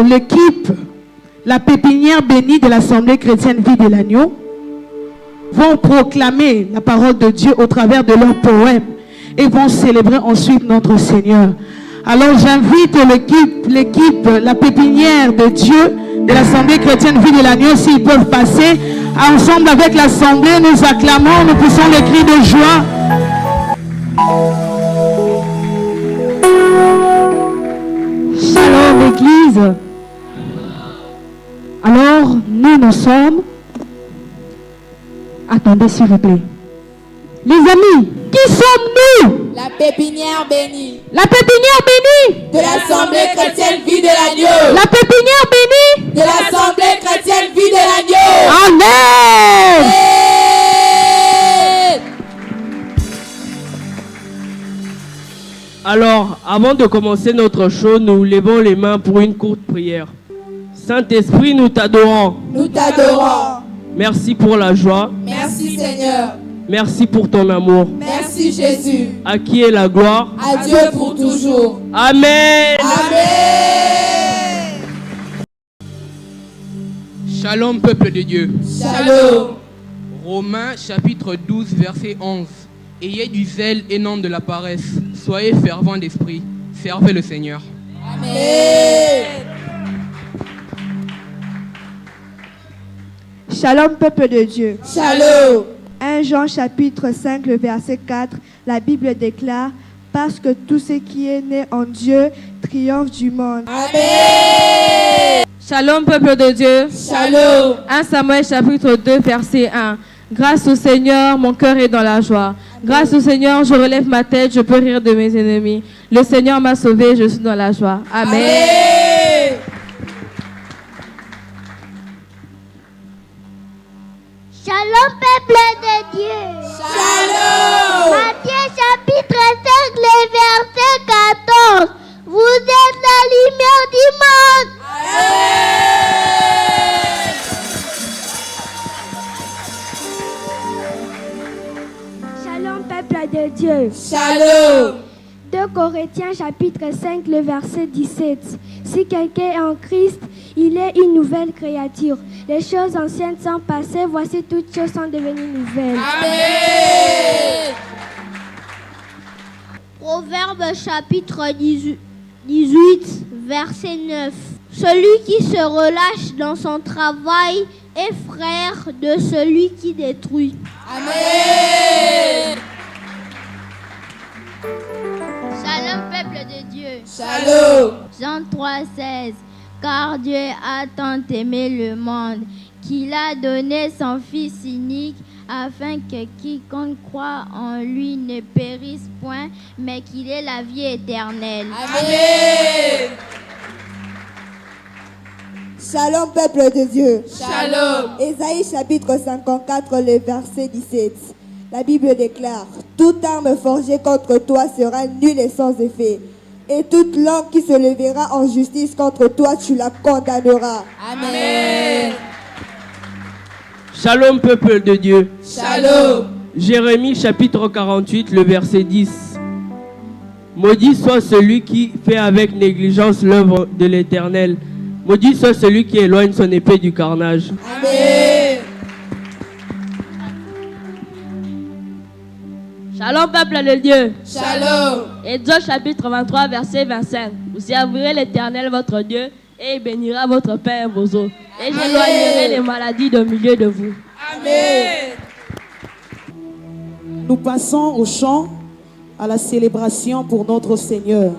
l'équipe, la pépinière bénie de l'Assemblée chrétienne Vie de l'Agneau, vont proclamer la parole de Dieu au travers de leurs poèmes et vont célébrer ensuite notre Seigneur. Alors j'invite l'équipe, la pépinière de Dieu, de l'Assemblée chrétienne Vie de l'Agneau, s'ils peuvent passer ensemble avec l'Assemblée, nous acclamons, nous poussons les cris de joie. Shalom l'Église. Alors, nous sommes... Attendez s'il vous plaît. Les amis, qui sommes-nous? La pépinière bénie. La pépinière bénie De l'Assemblée chrétienne Vie de l'Agneau. La pépinière bénie De l'Assemblée chrétienne Vie de l'Agneau. Amen. Alors, avant de commencer notre show, nous levons les mains pour une courte prière. Saint-Esprit, nous t'adorons. Nous t'adorons. Merci pour la joie. Merci Seigneur. Merci pour ton amour. Merci Jésus. À qui est la gloire? À Dieu pour toujours. Amen. Amen. Shalom peuple de Dieu. Shalom. Romains chapitre 12 verset 11. Ayez du zèle et non de la paresse. Soyez fervents d'esprit. Servez le Seigneur. Amen. Shalom peuple de Dieu. Shalom. 1 Jean chapitre 5 le verset 4, la Bible déclare: parce que tout ce qui est né en Dieu triomphe du monde. Amen. Shalom peuple de Dieu. Shalom. 1 Samuel chapitre 2 verset 1. Grâce au Seigneur, mon cœur est dans la joie. Grâce au Seigneur, je relève ma tête, je peux rire de mes ennemis. Le Seigneur m'a sauvé, je suis dans la joie. Amen. Amen. Shalom peuple de Dieu. Shalom. Matthieu chapitre 5, le verset 14. Vous êtes la lumière du monde. Shalom peuple de Dieu. Shalom. 2 Corinthiens chapitre 5, le verset 17. Si quelqu'un est en Christ, il est une nouvelle créature. Les choses anciennes sont passées, voici toutes choses sont devenues nouvelles. Amen. Proverbe chapitre 18, verset 9. Celui qui se relâche dans son travail est frère de celui qui détruit. Amen. Shalom peuple de Dieu. Shalom. Jean 3,16. Car Dieu a tant aimé le monde qu'il a donné son Fils unique afin que quiconque croit en lui ne périsse point, mais qu'il ait la vie éternelle. Amen. Shalom peuple de Dieu. Shalom. Ésaïe chapitre 54 le verset 17. La Bible déclare: toute arme forgée contre toi sera nulle et sans effet. Et toute langue qui se lèvera en justice contre toi, tu la condamneras. Amen. Shalom peuple de Dieu. Shalom. Jérémie chapitre 48 le verset 10. Maudit soit celui qui fait avec négligence l'œuvre de l'Éternel. Maudit soit celui qui éloigne son épée du carnage. Amen. Shalom peuple de Dieu. Shalom. Exode chapitre 23 verset 25. Vous servirez l'Éternel votre Dieu et il bénira votre pain et vos eaux. Et j'éloignerai les maladies de milieu de vous. Amen. Nous passons au chant, à la célébration pour notre Seigneur.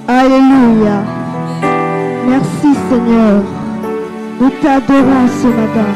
Alléluia. Merci Seigneur. Nous t'adorons ce matin.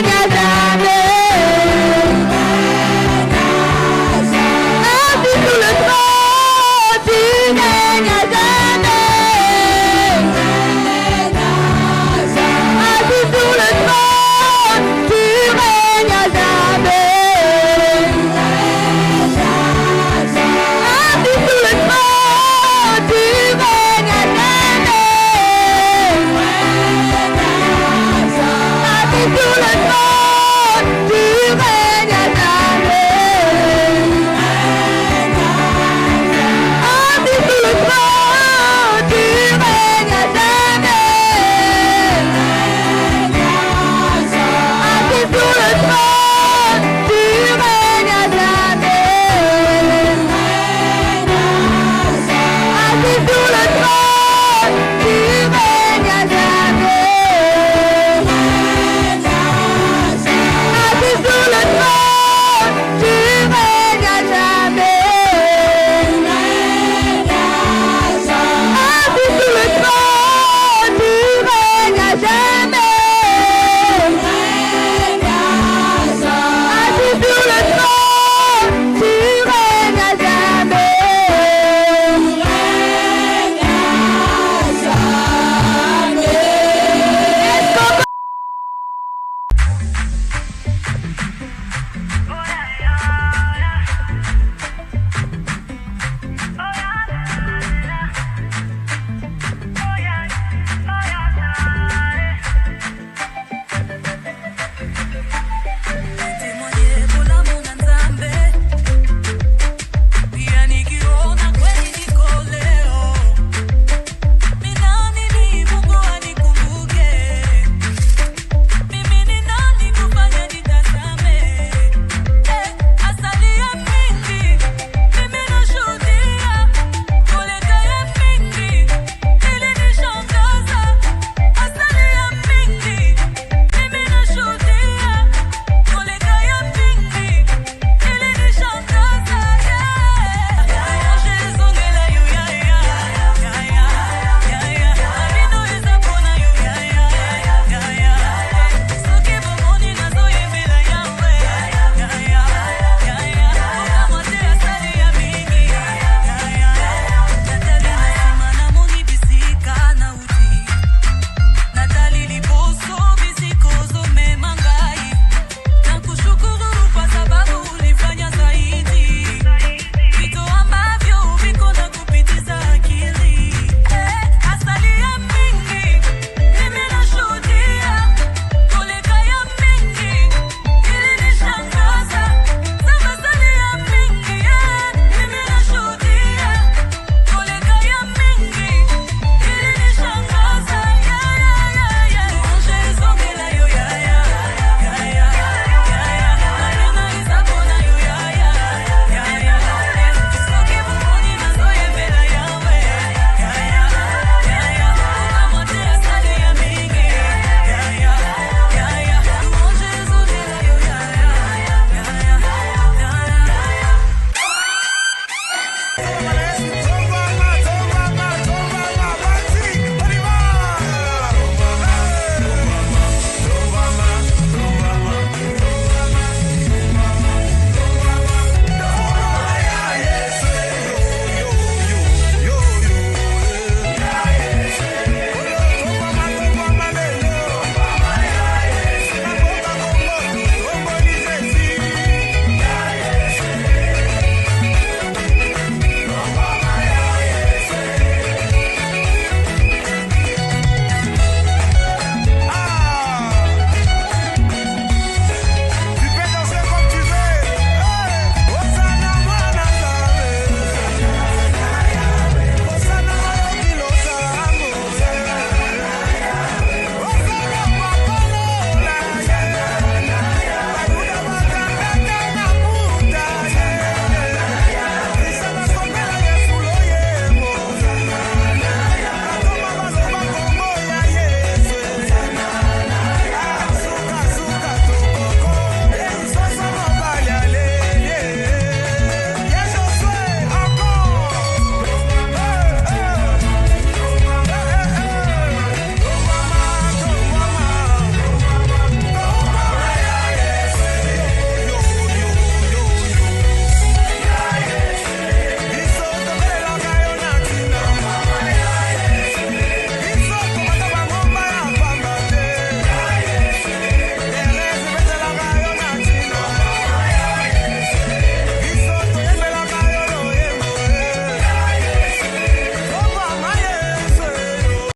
règne à jamais.